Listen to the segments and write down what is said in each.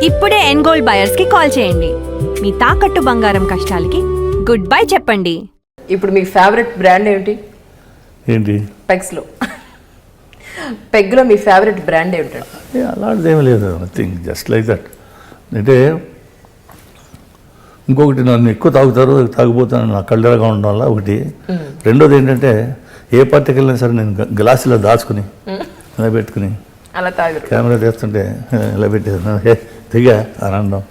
ఇప్పుడే ఎన్గోల్డ్ బయర్స్ కి కాల్ చేయండి. మీ తాకట్టు బంగారం కష్టాలకి గుడ్ బై చెప్పండి. ఇప్పుడు మీ ఫేవరెట్ బ్రాండ్ ఏంటి? పెగ్స్లో పెగ్లో మీ ఫేవరెట్ బ్రాండ్ ఏమిటండి? అలాంటిది ఏమీ లేదు, నథింగ్, జస్ట్ లైక్ దట్. అంటే ఇంకొకటి, నన్ను ఎక్కువ తాగుతారు, తాగిపోతాను, నా కళ్ళగా ఉండడం వల్ల ఒకటి. రెండోది ఏంటంటే, ఏ పార్టీకి వెళ్ళినా సరే నేను గ్లాసులో దాచుకుని ఇలా పెట్టుకుని అలా తాగారు, కెమెరా తీస్తుంటే ఇలా పెట్టేది తెగా అని అనడం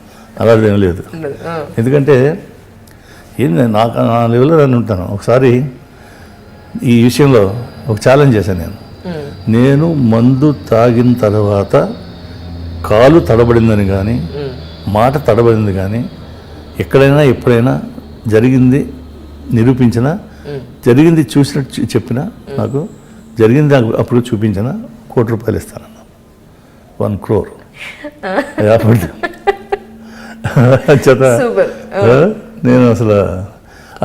అలాంటిది ఏం లేదు. ఎందుకంటే ఏంది, నాకు నా లెవెల్లో నేను ఉంటాను. ఒకసారి ఈ విషయంలో ఒక ఛాలెంజ్ చేశాను నేను మందు తాగిన తర్వాత కాలు తడబడిందని కానీ మాట తడబడింది కానీ ఎక్కడైనా ఎప్పుడైనా జరిగింది నిరూపించిన, జరిగింది చూసినట్టు చెప్పిన, నాకు జరిగింది అప్పుడు చూపించిన ₹1,00,00,000 ఇస్తానన్న. 1 crore చేత నేను అసలు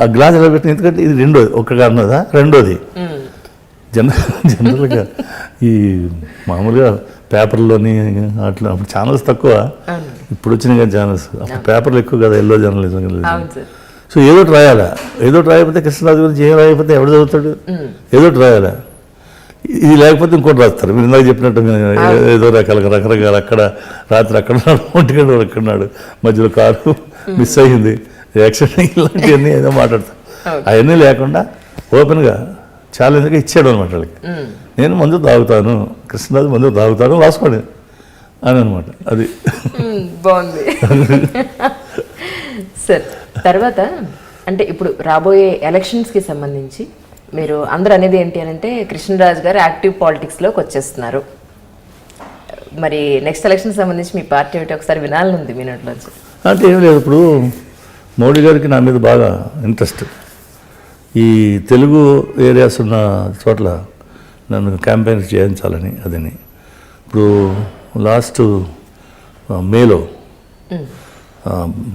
ఆ గ్లాస్ ఎలా పెట్టిన. ఎందుకంటే ఇది రెండోది, ఒక కారణదా. రెండోది జనరల్గా ఈ మామూలుగా పేపర్లోని అట్లా అప్పుడు ఛానల్స్ తక్కువ, ఇప్పుడు వచ్చినాయి కదా ఛానల్స్. అప్పుడు పేపర్లు ఎక్కువ కదా, ఎల్లో జర్నలిజం. సో ఏదోటి రాయాలా, ఏదోటి రాయకపోతే కృష్ణరాజు గురించి ఏం రాయకపోతే ఎవడు చదువుతాడు, ఏదోటి రాయాలా. ఇది లేకపోతే ఇంకోటి రాస్తారు. మీరు ఇందాక చెప్పినట్టు ఏదో రకరకాల అక్కడ రాత్రి అక్కడ ఒంటిగంట ఎక్కడున్నాడు, మధ్యలో కారు మిస్ అయ్యింది, యాక్సిడెంట్, ఇలాంటివన్నీ ఏదో మాట్లాడతారు. అవన్నీ లేకుండా ఓపెన్గా ఛాలెంజ్గా ఇచ్చాడు అనమాట వాళ్ళకి. నేను మందు తాగుతాను, కృష్ణరాజు మందు తాగుతాను, రాసుకోండి అని అనమాట. అది బాగుంది సార్. తర్వాత అంటే ఇప్పుడు రాబోయే ఎలక్షన్స్కి సంబంధించి మీరు అందరూ అనేది ఏంటి అని అంటే, కృష్ణరాజు గారు యాక్టివ్ పాలిటిక్స్లోకి వచ్చేస్తున్నారు. మరి నెక్స్ట్ ఎలక్షన్ సంబంధించి మీ పార్టీ ఏమిటి ఒకసారి వినాలని ఉంది మీ నోట్లోంచి. అంటే ఏం లేదు, ఇప్పుడు మోడీ గారికి నా మీద బాగా ఇంట్రెస్ట్. ఈ తెలుగు ఏరియాస్ ఉన్న చోట్ల నన్ను క్యాంపెయిన్ చేయించాలని అదని. ఇప్పుడు లాస్ట్ మేలో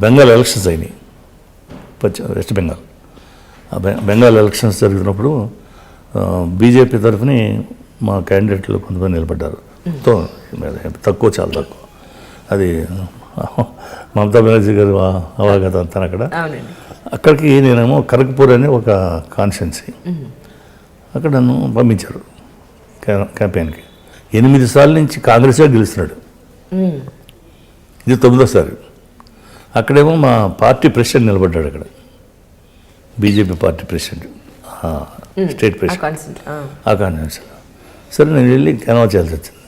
బెంగాల్ ఎలక్షన్స్ అయినాయి, వెస్ట్ బెంగాల్. బెంగాల్ ఎలక్షన్స్ జరుగుతున్నప్పుడు బీజేపీ తరఫుని మా క్యాండిడేట్లు కొంతమంది నిలబడ్డారు. తక్కువ, చాలా తక్కువ. అది మమతా బెనర్జీ గారు అవాగత అంతాను అక్కడ. అక్కడికి నేనేమో కరక్పూర్ అనే ఒక కాన్స్టిట్యున్సీ, అక్కడ నన్ను పంపించారు క్యాంపెయిన్కి. 8 సార్లు నుంచి కాంగ్రెస్గా గెలుస్తున్నాడు, ఇది 9వ. అక్కడేమో మా పార్టీ ప్రెసిడెంట్ నిలబడ్డాడు అక్కడ, BJP party president, state president ఆ కాన్స్టిట్యున్సీలో. సరే నేను వెళ్ళి కెనవా చేయాల్సి వచ్చింది.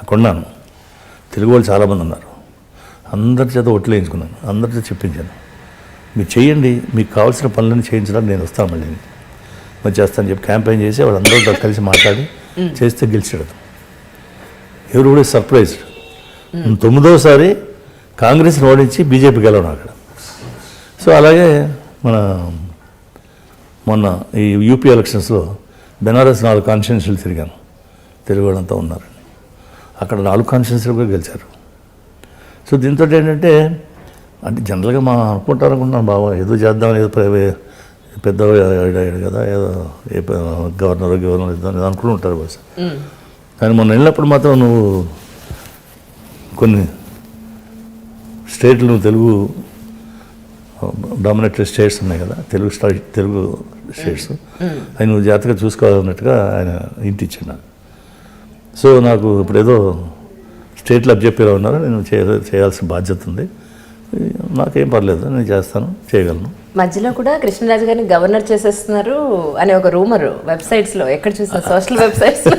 అక్కడ ఉన్నాను, తెలుగు వాళ్ళు చాలామంది ఉన్నారు, అందరి చేత ఓట్లు వేయించుకున్నాను, అందరితో చెప్పించాను, మీరు చేయండి, మీకు కావాల్సిన పనులను చేయించడానికి నేను వస్తాను, మళ్ళీ మరి చేస్తాను చెప్పి క్యాంపెయిన్ చేసి వాళ్ళందరితో కలిసి మాట్లాడి చేస్తే గెలిచాడు. ఎవరు కూడా సర్ప్రైజ్డ్. 9వ కాంగ్రెస్ని ఓడించి బీజేపీ గెలవడం అక్కడ. సో అలాగే మొన్న ఈ యూపీ ఎలక్షన్స్లో బెనారస్ 4 కాన్స్టిట్యున్సీలు తిరిగాను, తెలుగు వాళ్ళంతా ఉన్నారని. అక్కడ 4 కాన్స్టిట్యున్సీలు కూడా గెలిచారు. సో దీంతో ఏంటంటే, అంటే జనరల్గా అనుకుంటున్నాను, బాబా ఏదో చేద్దాం, ఏదో పెద్ద అయ్యాడు కదా, ఏదో గవర్నర్ ఇద్దాం అనుకుని ఉంటారు బస్. కానీ మొన్న వెళ్ళినప్పుడు మాత్రం నువ్వు కొన్ని స్టేట్లు, తెలుగు డామినేటెడ్ స్టేట్స్ ఉన్నాయి కదా, తెలుగు స్టేట్స్, అవి నువ్వు జాగ్రత్తగా చూసుకోవాలన్నట్టుగా ఆయన ఇంటి ఇచ్చాడు. సో నాకు ఇప్పుడు ఏదో స్టేట్లు అబ్జెక్టివ్గా ఉన్నారు, నేను చేయాల్సిన బాధ్యత ఉంది, నాకేం పర్లేదు, నేను చేస్తాను, చేయగలను. మధ్యలో కూడా కృష్ణరాజు గారిని గవర్నర్ చేసేస్తున్నారు అనే ఒక రూమర్ వెబ్సైట్స్లో, ఎక్కడ చూసిన సోషల్ వెబ్సైట్స్లో.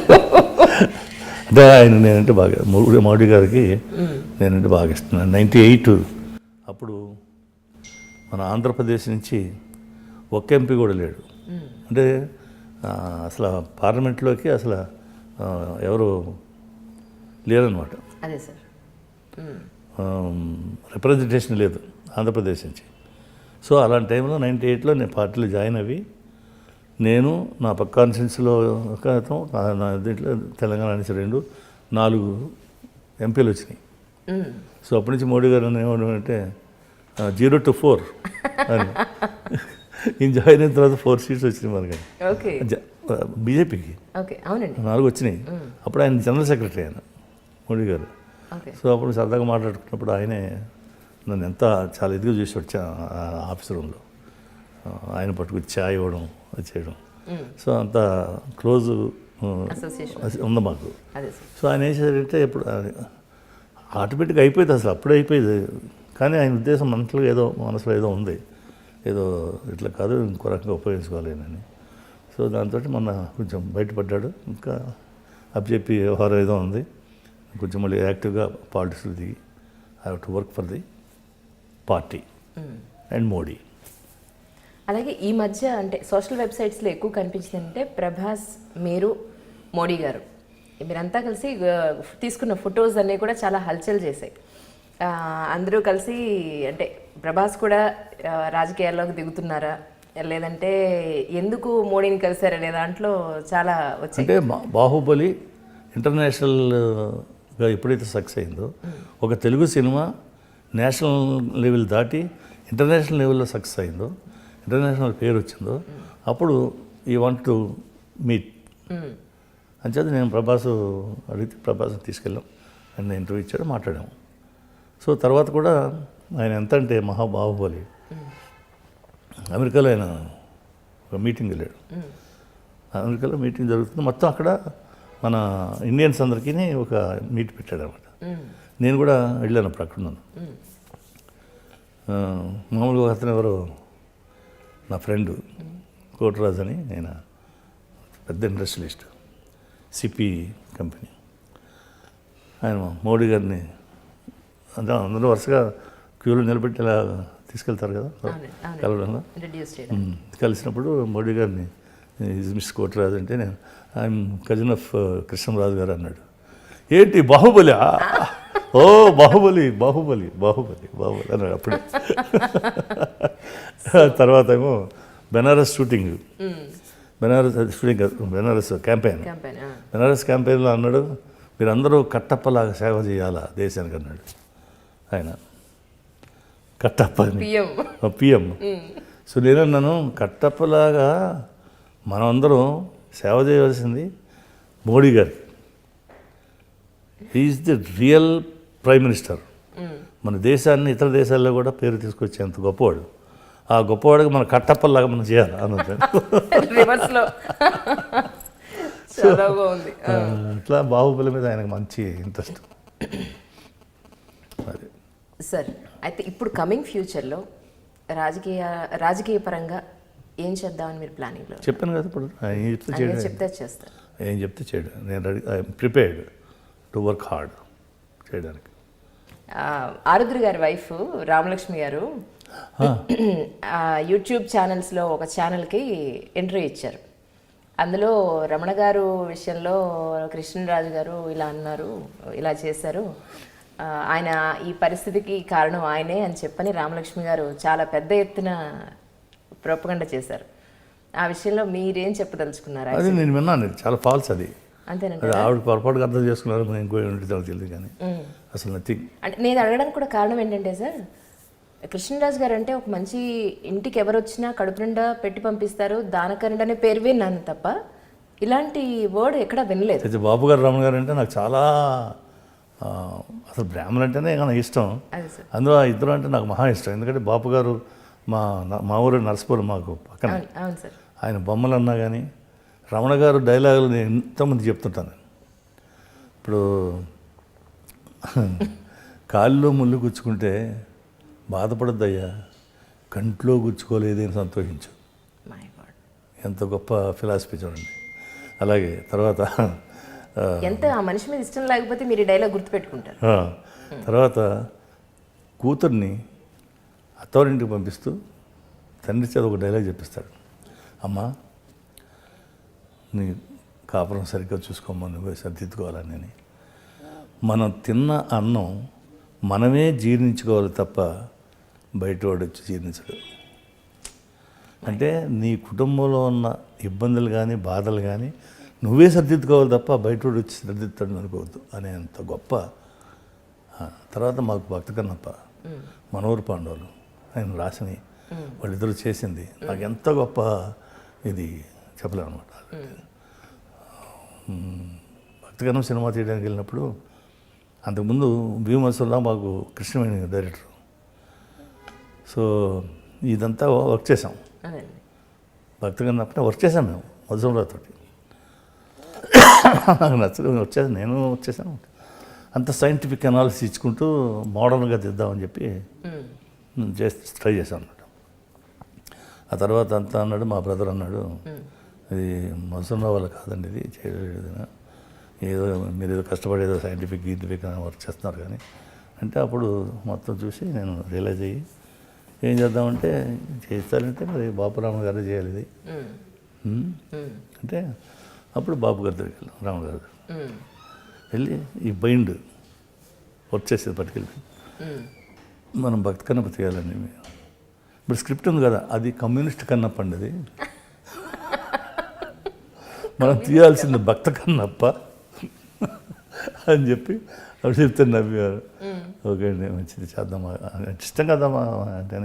అంటే ఆయన నేనంటే బాగా, మోడీ గారికి నేనంటే బాగా ఇస్తున్నాను. 98 అప్పుడు మన ఆంధ్రప్రదేశ్ నుంచి ఒక్క ఎంపీ కూడా లేడు. అంటే అసలు పార్లమెంట్లోకి అసలు ఎవరు లేరనమాట, అదే సార్, రిప్రజెంటేషన్ లేదు ఆంధ్రప్రదేశ్ నుంచి. సో అలాంటి టైంలో 98లో నేను పార్టీలో జాయిన్ అయ్యి, నేను నా పక్క కాన్స్టిట్యున్సీలో ఒక దీంట్లో తెలంగాణ నుంచి 4 ఎంపీలు వచ్చినాయి. సో అప్పటి నుంచి మోడీ గారు ఏమంటే 0 to 4 అని. ఈయన జాయిన్ అయిన తర్వాత 4 సీట్స్ వచ్చినాయి మనకి బీజేపీకి, 4 వచ్చినాయి. అప్పుడు ఆయన జనరల్ సెక్రటరీ, ఆయన మోడీ గారు. ఓకే. సో అప్పుడు సరదాగా మాట్లాడుకున్నప్పుడు ఆయనే నన్ను ఎంత చాలా ఇదిగా చూసి వచ్చా ఆఫీస్ రూమ్లో. ఆయన పట్టుకుని ఛాయ్ ఇవ్వడం అది చేయడం. సో అంత క్లోజ్ అసోసియేషన్ ఉంది మాకు. అదే సార్. సో ఆయన ఏం చేశారంటే ఇప్పుడు ఆటోమేటిక్గా అయిపోయింది, అసలు అప్పుడే అయిపోయింది. కానీ ఆయన ఉద్దేశం మనసులో ఏదో ఉంది, ఏదో ఇట్లా కాదు ఇంకో రకంగా ఉపయోగించుకోవాలి అని. సో దాంతో మొన్న కొంచెం బయటపడ్డాడు. ఇంకా అప్పచెప్పి వ్యవహారం ఏదో ఉంది, కొంచెం మళ్ళీ యాక్టివ్గా పాలిటిక్స్లో దిగి I have to work for the party and Modi. అలాగే ఈ మధ్య అంటే సోషల్ వెబ్సైట్స్లో ఎక్కువ కనిపించింది అంటే ప్రభాస్, మీరు, మోడీ గారు మీరంతా కలిసి తీసుకున్న ఫొటోస్ అన్నీ కూడా చాలా హల్చల్ చేశాయి. అందరూ కలిసి అంటే ప్రభాస్ కూడా రాజకీయాల్లోకి దిగుతున్నారా, లేదంటే ఎందుకు మోడీని కలిశారనే దాంట్లో చాలా వచ్చాయి. అంటే బాహుబలి ఇంటర్నేషనల్గా ఎప్పుడైతే సక్సెస్ అయిందో, ఒక తెలుగు సినిమా నేషనల్ లెవెల్ దాటి ఇంటర్నేషనల్ లెవెల్లో సక్సెస్ అయిందో, ఇంటర్నేషనల్ పేరు వచ్చిందో, అప్పుడు ఈ వాంట్ టు మీట్ అంచేది నేను ప్రభాస్ అడిగితే ప్రభాస్ని తీసుకెళ్ళాం, ఆయన ఇంటర్వ్యూ ఇచ్చాడు, మాట్లాడాము. సో తర్వాత కూడా ఆయన ఎంత అంటే మహాబాహుబలి అమెరికాలో ఆయన ఒక మీటింగ్ వెళ్ళాడు. అమెరికాలో మీటింగ్ జరుగుతుంది, మొత్తం అక్కడ మన ఇండియన్స్ అందరికీ ఒక మీట్ పెట్టాడు అనమాట. నేను కూడా వెళ్ళాను, అప్పుడు అక్కడ ఉన్నాను. మామూలుగా అతను ఎవరో నా ఫ్రెండ్ కోటరాజు అని, ఆయన పెద్ద ఇండస్ట్రియలిస్ట్, సిపి కంపెనీ. ఆయన మోడీ గారిని అంటే అందరూ వరుసగా క్యూలో నిలబెట్టి ఇలా తీసుకెళ్తారు కదా కలవడంలో. కలిసినప్పుడు మోడీ గారిని మిస్ కోటరాజు అంటే నేను ఐఎమ్ కజిన్ ఆఫ్ కృష్ణరాజు గారు అన్నాడు. ఏంటి బాహుబలి? ఓ బాహుబలి బాహుబలి బాహుబలి బాహుబలి అన్నాడు అప్పుడే. తర్వాత ఏమో బెనారస్ షూటింగ్, బెనారస్ షూటింగ్ కాదు, బెనారస్ క్యాంపెయిన్, బెనారస్ క్యాంపెయిన్లో అన్నాడు, మీరందరూ కట్టప్పలాగా సేవ చేయాలా దేశానికి అన్నాడు ఆయన. కట్టప్ప పిఎం. సో నేనన్నాను, కట్టప్పలాగా మనం అందరం సేవ చేయవలసింది మోడీ గారికి. Is the real prime minister. మన దేశాన్ని ఇతర దేశాల్లో కూడా పేరు తీసుకొచ్చేంత గొప్పవాడు. ఆ గొప్పవాడికి మన కట్టప్పలాగా మనం చేయాలి అన్నది. అట్లా బాహుబలి మీద ఆయనకు మంచి ఇంట్రెస్ట్. అది సార్. అయితే ఇప్పుడు కమింగ్ ఫ్యూచర్లో రాజకీయ పరంగా ఏం చేద్దామని మీరు ప్లానింగ్లో? చెప్పాను కదా ఇప్పుడు, చెప్తే చేస్తారు, ఏం చెప్తే చేయడు. నేను ready, I'm prepared to work hard చేయడానికి. ఆరుద్ర గారి వైఫ్ రామలక్ష్మి గారు యూట్యూబ్ ఛానల్స్లో ఒక ఛానల్కి ఇంటర్వ్యూ ఇచ్చారు. అందులో రమణ గారు విషయంలో కృష్ణరాజు గారు ఇలా అన్నారు, ఇలా చేశారు, ఆయన ఈ పరిస్థితికి కారణం ఆయనే అని చెప్పని రామలక్ష్మి గారు చాలా పెద్ద ఎత్తున ప్రొపగండ చేశారు. ఆ విషయంలో మీరేం చెప్పదలుచుకున్నారు? అది నేను విన్నాను, చాలా ఫాల్స్ అది. అంతేనండి, ఆవిడ పొరపాటుగా అర్థం చేసుకున్నారు, ఇంకో తెలియదు కానీ అసలు నథింగ్. అంటే నేను అడగడానికి కూడా కారణం ఏంటంటే సార్, కృష్ణరాజు గారు అంటే ఒక మంచి ఇంటికి ఎవరు వచ్చినా కడుపు నిండా పెట్టి పంపిస్తారు, దానకరుడు అనే పేరు విన్నాను తప్ప ఇలాంటి వర్డ్ ఎక్కడ వినలేదు. అయితే బాబు గారు రమణ గారు అంటే నాకు చాలా అసలు బ్రాహ్మణ్ అంటేనే నాకు ఇష్టం. అందులో ఇద్దరు అంటే నాకు మహా ఇష్టం. ఎందుకంటే బాపు గారు మా ఊరు నరసపురం మాకు పక్కన. అవును సార్. ఆయన బొమ్మలు అన్నా కానీ రమణ గారు డైలాగులు నేను ఎంతోమంది చెప్తుంటాను. ఇప్పుడు కాళ్ళలో ముళ్ళు గుచ్చుకుంటే బాధపడద్దయ్యా, కంట్లో గుచ్చుకోలేదని సంతోషించు. ఎంత గొప్ప ఫిలాసఫీ చూడండి. అలాగే తర్వాత ఎంత ఆ మనిషి మీద ఇష్టం లేకపోతే మీరు డైలాగ్ గుర్తుపెట్టుకుంటారు. తర్వాత కూతుర్ని అత్తవారింటికి పంపిస్తూ తండ్రి చేత ఒక డైలాగ్ చెప్పిస్తాడు. అమ్మా, నీ కాపురం సరిగ్గా చూసుకోమ్మా, నువ్వే సర్దిద్దుకోవాలని. మనం తిన్న అన్నం మనమే జీర్ణించుకోవాలి తప్ప బయటవాడు వచ్చి జీర్ణించడు. అంటే నీ కుటుంబంలో ఉన్న ఇబ్బందులు కానీ బాధలు కానీ నువ్వే సర్దిద్దుకోవాలి తప్ప బయటవాడు వచ్చి సర్దిద్దాడు అనుకోవద్దు అనేంత గొప్ప. తర్వాత మాకు భక్త కన్నప్ప, మనోహర్ పాండవులు ఆయన రాసిని వాళ్ళిద్దరూ చేసింది నాకు ఎంత గొప్ప ఇది చెప్పలేము అనమాట. భక్త కన్నం సినిమా తీయడానికి వెళ్ళినప్పుడు అంతకుముందు భీమవసంలో మాకు కృష్ణవేణి డైరెక్టర్. సో ఇదంతా వర్క్ చేసాం, అదండి. భక్తి కన్నప్పుడే వర్క్ చేసాం మేము మధుసంరావుతో. నాకు నచ్చలేదు, వచ్చేసాను, నేను వచ్చేసాను. అంత సైంటిఫిక్ అనాలిసిస్ ఇచ్చుకుంటూ మోడర్న్గా తెద్దామని చెప్పి ట్రై చేశాను అన్నమాట. ఆ తర్వాత అంతా అన్నాడు, మా బ్రదర్ అన్నాడు, ఇది మధుసంరావు వల్ల కాదండి, ఇది చేయలేదు, ఏదో మీరు ఏదో కష్టపడి ఏదో సైంటిఫిక్ వర్క్ చేస్తున్నారు కానీ అంటే అప్పుడు మొత్తం చూసి నేను రియలైజ్ అయ్యి ఏం చేద్దామంటే చేస్తారంటే మరి బాపురామ గారు చేయాలి ఇది అంటే అప్పుడు బాబు గారి దగ్గరికి వెళ్ళాం, రామ గారు వెళ్ళి ఈ బైండ్ వర్క్ చేసేది పట్టుకెళ్ళి మనం భక్తి కన్నప్ప చేయాలని. ఇప్పుడు స్క్రిప్ట్ ఉంది కదా, అది కమ్యూనిస్ట్ కన్నప్ప అండి, అది మనం తీయాల్సింది భక్త కన్నప్ప అని చెప్పి అప్పుడు చెప్తే నవ్వారు. ఓకే అండి, మంచిది చేద్దామా, ఇష్టం కదమ్మా అంటే.